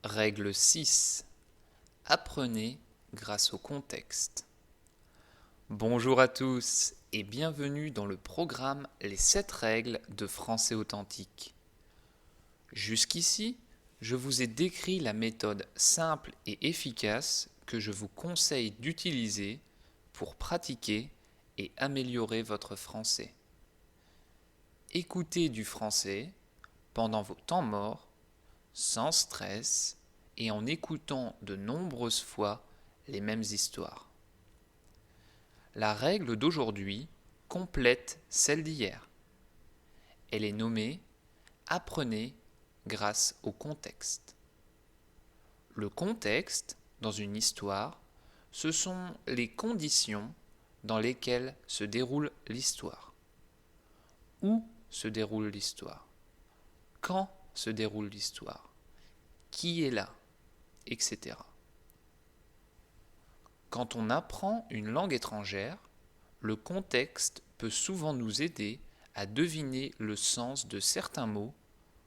Règle 6. Apprenez grâce au contexte. Bonjour à tous et bienvenue dans le programme Les 7 règles de français authentique. Jusqu'ici, je vous ai décrit la méthode simple et efficace que je vous conseille d'utiliser pour pratiquer et améliorer votre français. Écoutez du français pendant vos temps morts, sans stress et en écoutant de nombreuses fois les mêmes histoires. La règle d'aujourd'hui complète celle d'hier. Elle est nommée « Apprenez grâce au contexte ». Le contexte, dans une histoire, ce sont les conditions dans lesquelles se déroule l'histoire. Où se déroule l'histoire? Quand se déroule l'histoire? Qui est là? Etc. Quand on apprend une langue étrangère, le contexte peut souvent nous aider à deviner le sens de certains mots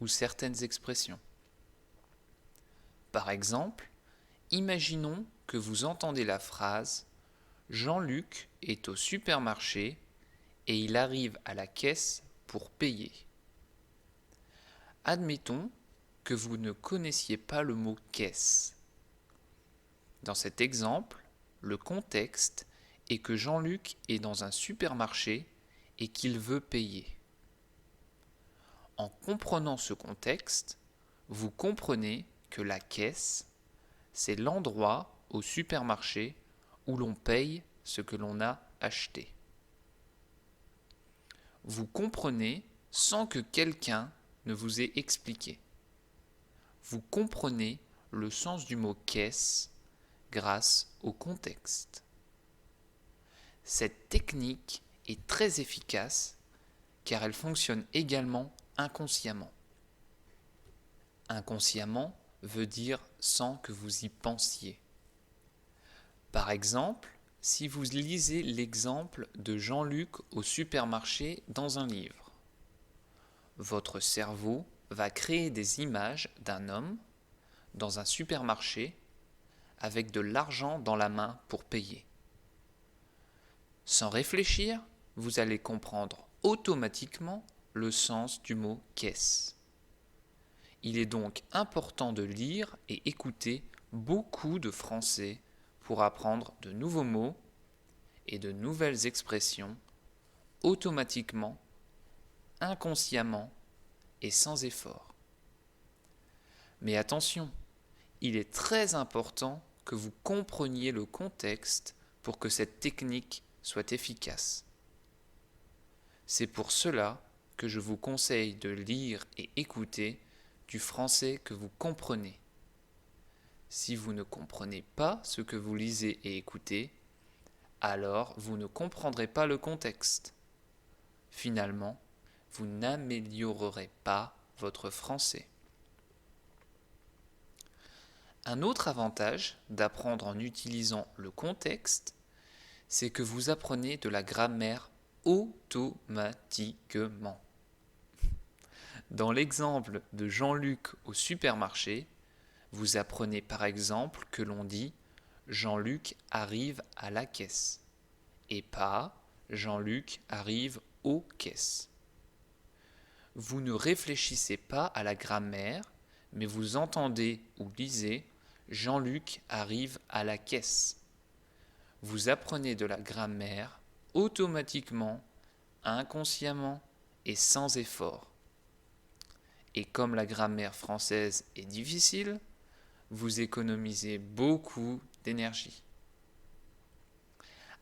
ou certaines expressions. Par exemple, imaginons que vous entendez la phrase « Jean-Luc est au supermarché et il arrive à la caisse pour payer ». Admettons que vous ne connaissiez pas le mot « caisse ». Dans cet exemple, le contexte est que Jean-Luc est dans un supermarché et qu'il veut payer. En comprenant ce contexte, vous comprenez que la caisse, c'est l'endroit au supermarché où l'on paye ce que l'on a acheté. Vous comprenez sans que quelqu'un ne vous ait expliqué. Vous comprenez le sens du mot caisse grâce au contexte. Cette technique est très efficace car elle fonctionne également inconsciemment. Inconsciemment veut dire sans que vous y pensiez. Par exemple, si vous lisez l'exemple de Jean-Luc au supermarché dans un livre, votre cerveau va créer des images d'un homme dans un supermarché avec de l'argent dans la main pour payer. Sans réfléchir, vous allez comprendre automatiquement le sens du mot caisse. Il est donc important de lire et écouter beaucoup de français pour apprendre de nouveaux mots et de nouvelles expressions automatiquement, inconsciemment et sans effort. Mais attention, il est très important que vous compreniez le contexte pour que cette technique soit efficace. C'est pour cela que je vous conseille de lire et écouter du français que vous comprenez. Si vous ne comprenez pas ce que vous lisez et écoutez, alors vous ne comprendrez pas le contexte. Finalement, vous n'améliorerez pas votre français. Un autre avantage d'apprendre en utilisant le contexte, c'est que vous apprenez de la grammaire automatiquement. Dans l'exemple de Jean-Luc au supermarché, vous apprenez par exemple que l'on dit « Jean-Luc arrive à la caisse » et pas « Jean-Luc arrive aux caisses ». Vous ne réfléchissez pas à la grammaire, mais vous entendez ou lisez « Jean-Luc arrive à la caisse ». Vous apprenez de la grammaire automatiquement, inconsciemment et sans effort. Et comme la grammaire française est difficile, vous économisez beaucoup d'énergie.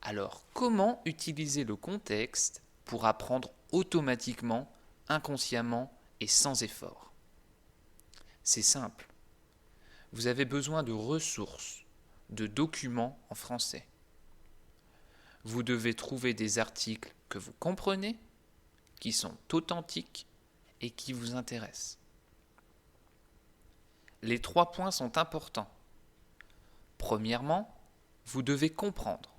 Alors, comment utiliser le contexte pour apprendre automatiquement, inconsciemment et sans effort? C'est simple. Vous avez besoin de ressources, de documents en français. Vous devez trouver des articles que vous comprenez, qui sont authentiques et qui vous intéressent. Les 3 points sont importants. Premièrement, vous devez comprendre.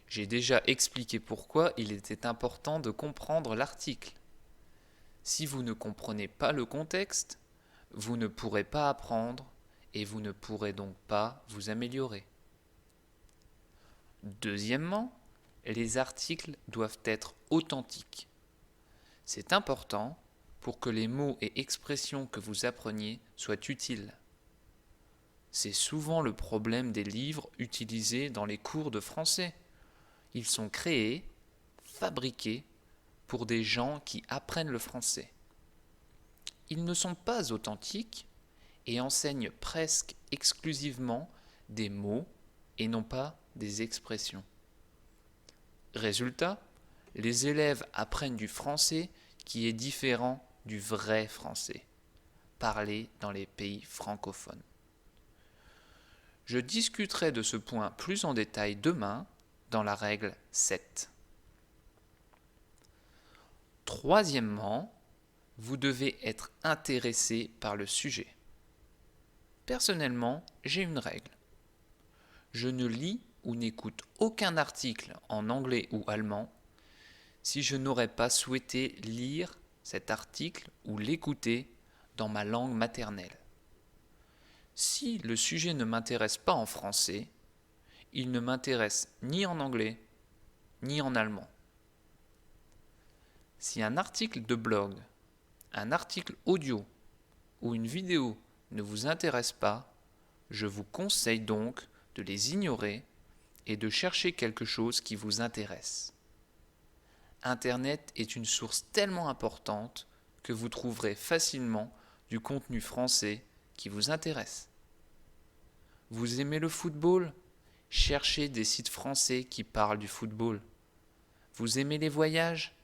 J'ai déjà expliqué pourquoi il était important de comprendre l'article. Si vous ne comprenez pas le contexte, vous ne pourrez pas apprendre et vous ne pourrez donc pas vous améliorer. Deuxièmement, les articles doivent être authentiques. C'est important pour que les mots et expressions que vous appreniez soient utiles. C'est souvent le problème des livres utilisés dans les cours de français. Ils sont créés, fabriqués pour des gens qui apprennent le français. Ils ne sont pas authentiques et enseignent presque exclusivement des mots et non pas des expressions. Résultat, les élèves apprennent du français qui est différent du vrai français, parlé dans les pays francophones. Je discuterai de ce point plus en détail demain dans la règle 7. Troisièmement, vous devez être intéressé par le sujet. Personnellement, j'ai une règle. Je ne lis ou n'écoute aucun article en anglais ou allemand si je n'aurais pas souhaité lire cet article ou l'écouter dans ma langue maternelle. Si le sujet ne m'intéresse pas en français, il ne m'intéresse ni en anglais ni en allemand. Si un article de blog, un article audio ou une vidéo ne vous intéresse pas, je vous conseille donc de les ignorer et de chercher quelque chose qui vous intéresse. Internet est une source tellement importante que vous trouverez facilement du contenu français qui vous intéresse. Vous aimez le football ? Cherchez des sites français qui parlent du football. Vous aimez les voyages ?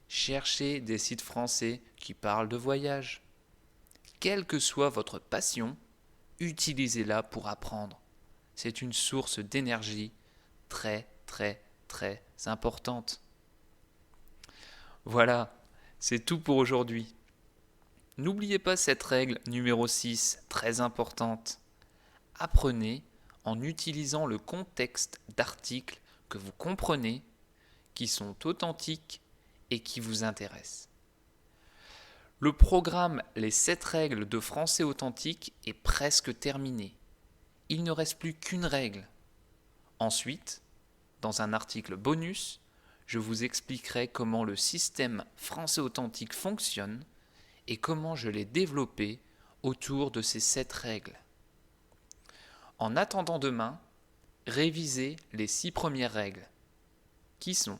Cherchez des sites français qui parlent de voyage. Quelle que soit votre passion, utilisez-la pour apprendre. C'est une source d'énergie très importante. Voilà, c'est tout pour aujourd'hui. N'oubliez pas cette règle numéro 6, très importante. Apprenez en utilisant le contexte d'articles que vous comprenez, qui sont authentiques et qui vous intéressent. Le programme Les 7 règles de français authentique est presque terminé. Il ne reste plus qu'une règle. Ensuite, dans un article bonus, je vous expliquerai comment le système français authentique fonctionne et comment je l'ai développé autour de ces 7 règles. En attendant demain, révisez les 6 premières règles, qui sont: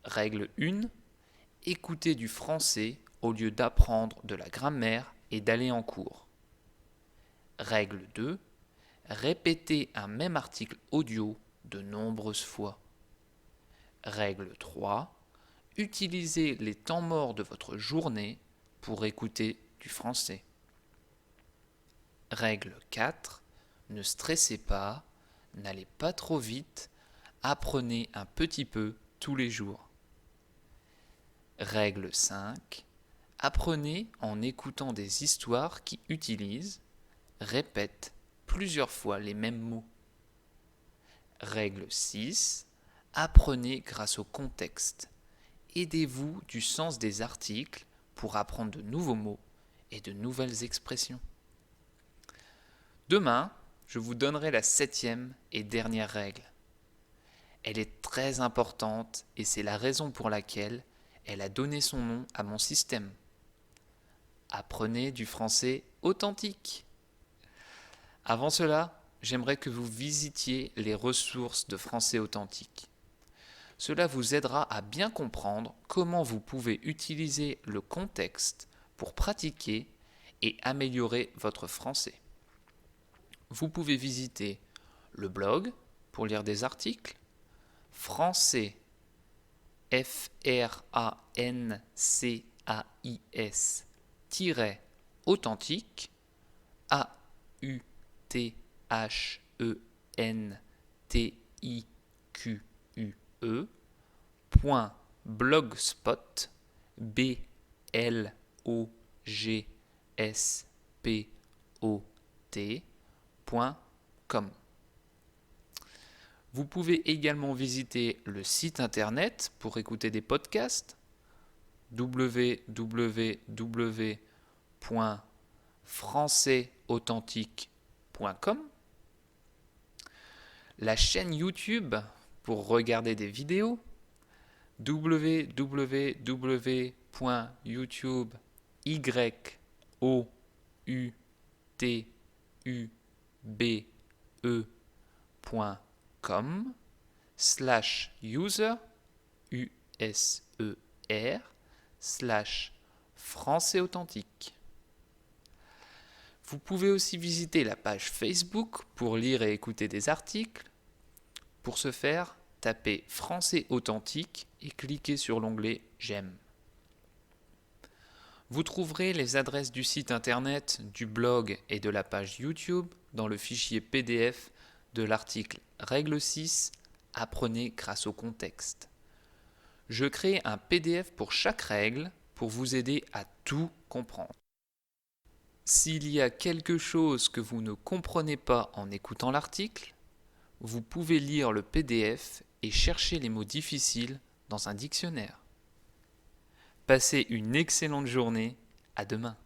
règle 1, écoutez du français au lieu d'apprendre de la grammaire et d'aller en cours. Règle 2, répétez un même article audio de nombreuses fois. Règle 3, utilisez les temps morts de votre journée pour écouter du français. Règle 4, ne stressez pas, n'allez pas trop vite, apprenez un petit peu tous les jours. Règle 5, apprenez en écoutant des histoires qui utilisent, répètent plusieurs fois les mêmes mots. Règle 6, apprenez grâce au contexte. Aidez-vous du sens des articles pour apprendre de nouveaux mots et de nouvelles expressions. Demain, je vous donnerai la 7e et dernière règle. Elle est très importante et c'est la raison pour laquelle elle a donné son nom à mon système. Apprenez du français authentique. Avant cela, j'aimerais que vous visitiez les ressources de français authentique. Cela vous aidera à bien comprendre comment vous pouvez utiliser le contexte pour pratiquer et améliorer votre français. Vous pouvez visiter le blog pour lire des articles, français, FRANCAIS-authentique, AUTHENTIQUE.blogspot, blogspot.com. Vous pouvez également visiter le site internet pour écouter des podcasts www.françaisauthentiques.fr françaisauthentique.com, la chaîne YouTube pour regarder des vidéos, www.youtube.com/user français authentique. Vous pouvez aussi visiter la page Facebook pour lire et écouter des articles. Pour ce faire, tapez Français authentique et cliquez sur l'onglet J'aime. Vous trouverez les adresses du site internet, du blog et de la page YouTube dans le fichier PDF de l'article Règle 6, apprenez grâce au contexte. Je crée un PDF pour chaque règle pour vous aider à tout comprendre. S'il y a quelque chose que vous ne comprenez pas en écoutant l'article, vous pouvez lire le PDF et chercher les mots difficiles dans un dictionnaire. Passez une excellente journée, à demain.